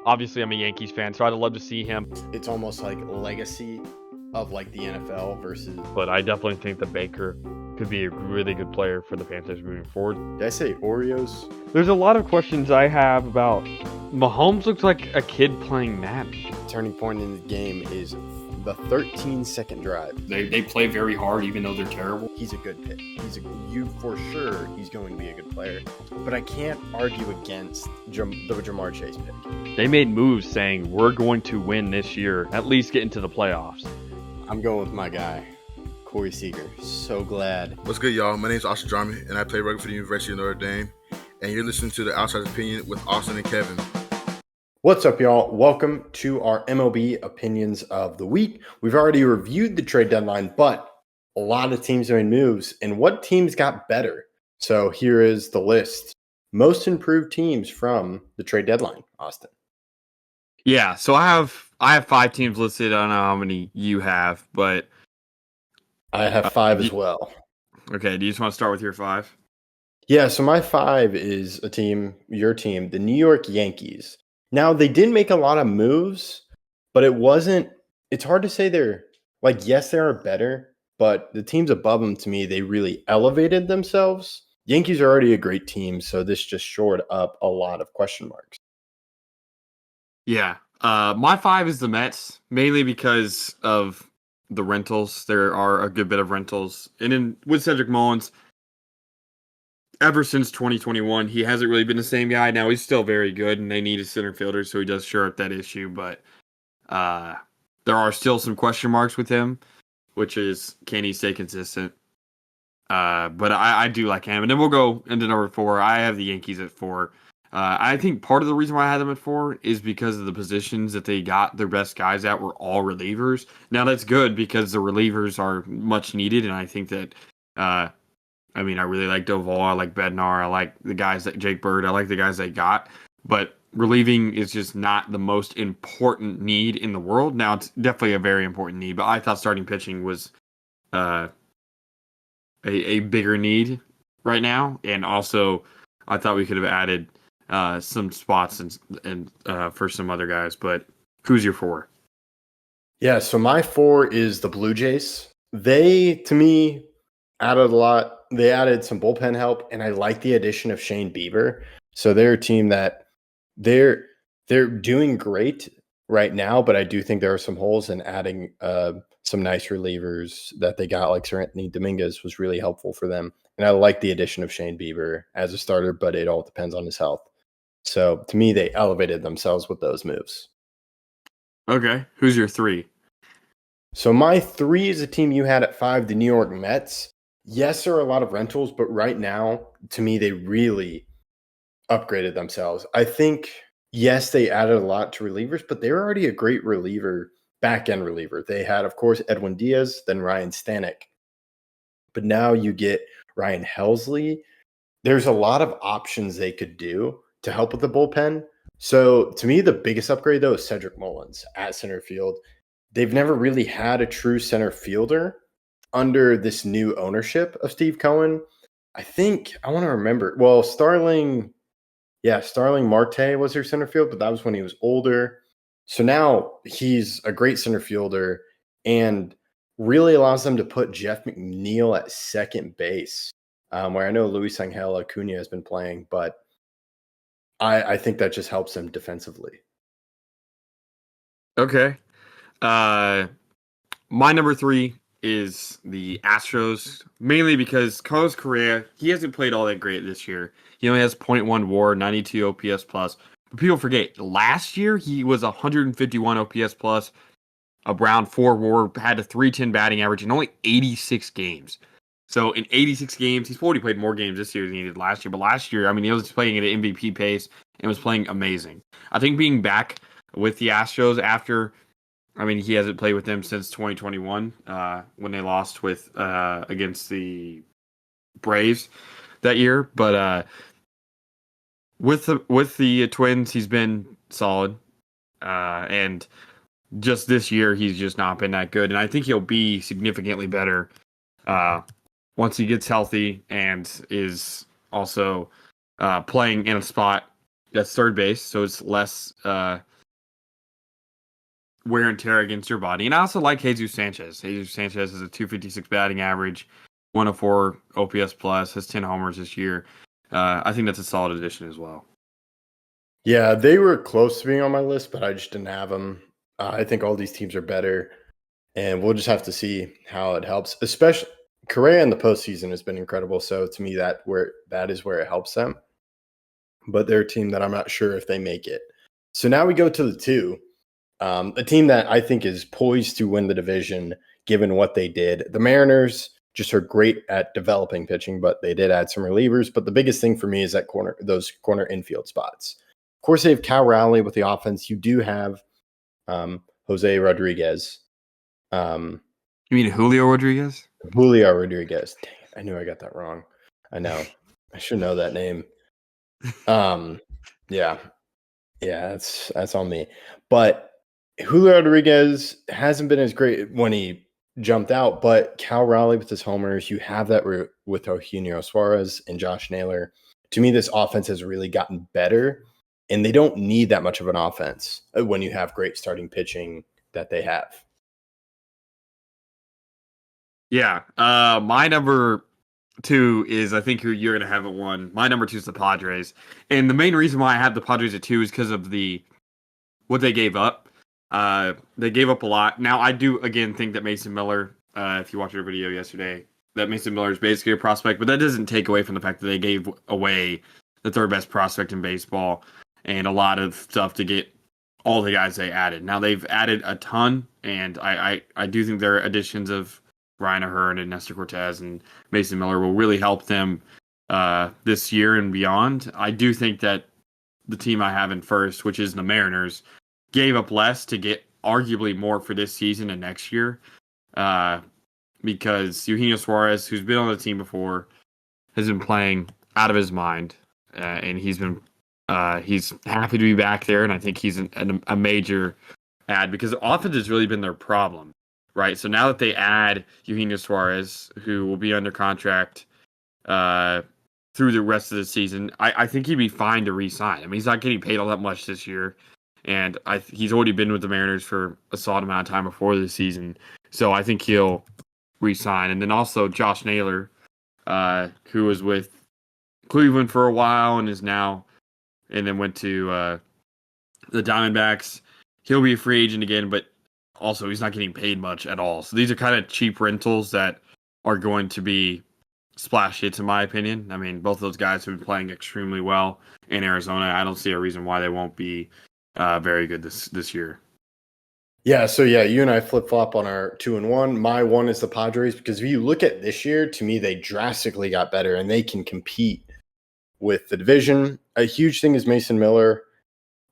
Obviously, I'm a Yankees fan, so I'd love to see him. It's almost like legacy of like the NFL versus. But I definitely think that Baker could be a really good player for the Panthers moving forward. Did I say Oreos? There's a lot of questions I have about Mahomes. Looks like a kid playing Madden. Turning point in the game is the 13-second drive. They play very hard, even though they're terrible. He's a good pick. You for sure. He's going to be a good player. But I can't argue against the Jamar Chase pick. They made moves saying we're going to win this year, at least get into the playoffs. I'm going with my guy, Corey Seager. So glad. What's good, y'all? My name is Austin Drummond, and I play rugby for the University of Notre Dame. And you're listening to The Outsider's Opinion with Austin and Kevin. What's up, y'all? Welcome to our MLB Opinions of the week. We've already reviewed the trade deadline, but a lot of teams made moves. And what teams got better? So here is the list. Most improved teams from the trade deadline, Austin. Yeah, so I have 5 teams listed. I don't know how many you have, but I have 5 as well. Okay, do you just want to start with your 5? Yeah, so my 5 is a team, your team, the New York Yankees. Now, they didn't make a lot of moves, but it's hard to say yes, they are better, but the teams above them, to me, they really elevated themselves. Yankees are already a great team, so this just shored up a lot of question marks. Yeah, my 5 is the Mets, mainly because of the rentals. There are a good bit of rentals. And with Cedric Mullins, ever since 2021, he hasn't really been the same guy. Now, he's still very good, and they need a center fielder, so he does shore up that issue. But there are still some question marks with him, which is, can he stay consistent? But I do like him. And then we'll go into number 4. I have the Yankees at 4. I think part of the reason why I had them at 4 is because of the positions that they got their best guys at were all relievers. Now, that's good because the relievers are much needed, and I think that I really like Doval, I like Bednar, I like the guys like Jake Bird, I like the guys they got, but relieving is just not the most important need in the world. Now, it's definitely a very important need, but I thought starting pitching was a bigger need right now, and also I thought we could have added some spots and for some other guys, but who's your 4? Yeah, so my 4 is the Blue Jays. They, to me, added a lot. They added some bullpen help, and I like the addition of Shane Bieber. So they're a team that they're doing great right now, but I do think there are some holes, in adding some nice relievers that they got, like Sir Anthony Dominguez, was really helpful for them. And I like the addition of Shane Bieber as a starter, but it all depends on his health. So to me, they elevated themselves with those moves. Okay, who's your 3? So my 3 is a team you had at 5, the New York Mets. Yes, there are a lot of rentals, but right now, to me, they really upgraded themselves. I think, yes, they added a lot to relievers, but they were already a great reliever, back-end reliever. They had, of course, Edwin Diaz, then Ryan Stanek. But now you get Ryan Helsley. There's a lot of options they could do to help with the bullpen. So to me, the biggest upgrade, though, is Cedric Mullins at center field. They've never really had a true center fielder under this new ownership of Steve Cohen. I want to remember. Well, Starling Marte was their center field, but that was when he was older. So now he's a great center fielder and really allows them to put Jeff McNeil at second base, where I know Luis Angel Acuna has been playing, but I think that just helps them defensively. Okay. My number 3 is the Astros, mainly because Carlos Correa, he hasn't played all that great this year. He only has 0.1 WAR, 92 OPS plus. But people forget, last year he was 151 OPS plus, around 4 WAR, had a 310 batting average in only 86 games. So in 86 games, he's probably played more games this year than he did last year. But last year, he was playing at an MVP pace and was playing amazing. I think being back with the Astros after, he hasn't played with them since 2021 when they lost against the Braves that year. But with the Twins, he's been solid. And just this year, he's just not been that good. And I think he'll be significantly better once he gets healthy and is also playing in a spot that's third base. So it's less wear and tear against your body. And I also like Jesus Sanchez. Jesus Sanchez has a 256 batting average, 104 OPS plus, has 10 homers this year. I think that's a solid addition as well. Yeah, they were close to being on my list, but I just didn't have them. I think all these teams are better, and we'll just have to see how it helps. Especially Correa in the postseason has been incredible. So to me, that is where it helps them. But they're a team that I'm not sure if they make it. So now we go to the 2. A team that I think is poised to win the division, given what they did. The Mariners just are great at developing pitching, but they did add some relievers. But the biggest thing for me is those corner infield spots. Of course, they have Cal Raleigh with the offense. You do have Jose Rodriguez. You mean Julio Rodriguez? Julio Rodriguez. Dang it, I knew I got that wrong. I know. I should know that name. Yeah, that's on me. But Julio Rodriguez hasn't been as great when he jumped out, but Cal Raleigh with his homers, you have that with Eugenio Suarez and Josh Naylor. To me, this offense has really gotten better, and they don't need that much of an offense when you have great starting pitching that they have. Yeah. My number 2 is, I think you're going to have it 1. My number 2 is the Padres. And the main reason why I have the Padres at 2 is because of what they gave up. They gave up a lot. Now, I do, again, think that Mason Miller, if you watched our video yesterday, that Mason Miller is basically a prospect, but that doesn't take away from the fact that they gave away the third best prospect in baseball and a lot of stuff to get all the guys they added. Now, they've added a ton, and I do think their additions of Ryan Ahern and Nestor Cortez and Mason Miller will really help them this year and beyond. I do think that the team I have in first, which is the Mariners, gave up less to get arguably more for this season and next year because Eugenio Suarez, who's been on the team before, has been playing out of his mind, and he's happy to be back there, and I think he's a major add because the offense has really been their problem. Right, so now that they add Eugenio Suarez, who will be under contract through the rest of the season, I think he'd be fine to re-sign. I mean, he's not getting paid all that much this year, and he's already been with the Mariners for a solid amount of time before the season, so I think he'll re-sign. And then also Josh Naylor, who was with Cleveland for a while and then went to the Diamondbacks. He'll be a free agent again, but also, he's not getting paid much at all. So these are kind of cheap rentals that are going to be splash hits, in my opinion. I mean, both of those guys have been playing extremely well in Arizona. I don't see a reason why they won't be very good this year. Yeah, so you and I flip-flop on our 2 and 1. My 1 is the Padres because if you look at this year, to me, they drastically got better and they can compete with the division. A huge thing is Mason Miller.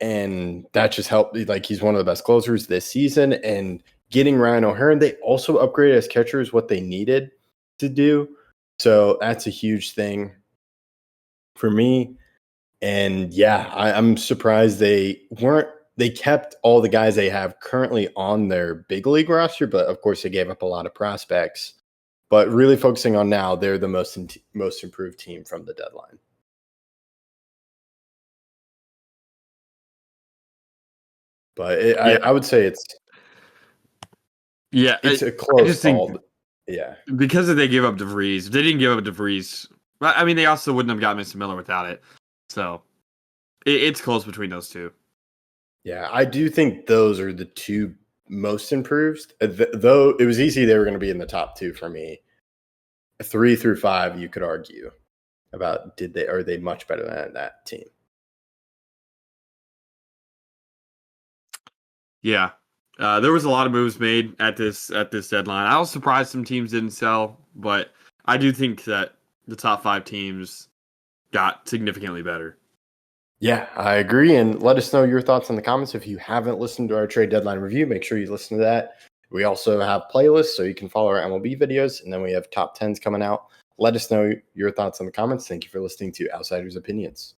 And that just helped. Like, he's one of the best closers this season. And getting Ryan O'Hearn, they also upgraded as catchers what they needed to do. So that's a huge thing for me. And I'm surprised they kept all the guys they have currently on their big league roster. But of course, they gave up a lot of prospects. But really focusing on now, they're the most improved team from the deadline. But I would say it's a close call. Yeah, because they give up DeVries. If they didn't give up DeVries, I mean, they also wouldn't have got Mason Miller without it. So it's close between those two. Yeah, I do think those are the 2 most improved. Though it was easy, they were going to be in the top 2 for me. 3 through 5, you could argue about are they much better than that team? Yeah, there was a lot of moves made at this deadline. I was surprised some teams didn't sell, but I do think that the top 5 teams got significantly better. Yeah, I agree. And let us know your thoughts in the comments. If you haven't listened to our trade deadline review, make sure you listen to that. We also have playlists, so you can follow our MLB videos, and then we have top 10s coming out. Let us know your thoughts in the comments. Thank you for listening to Outsiders Opinions.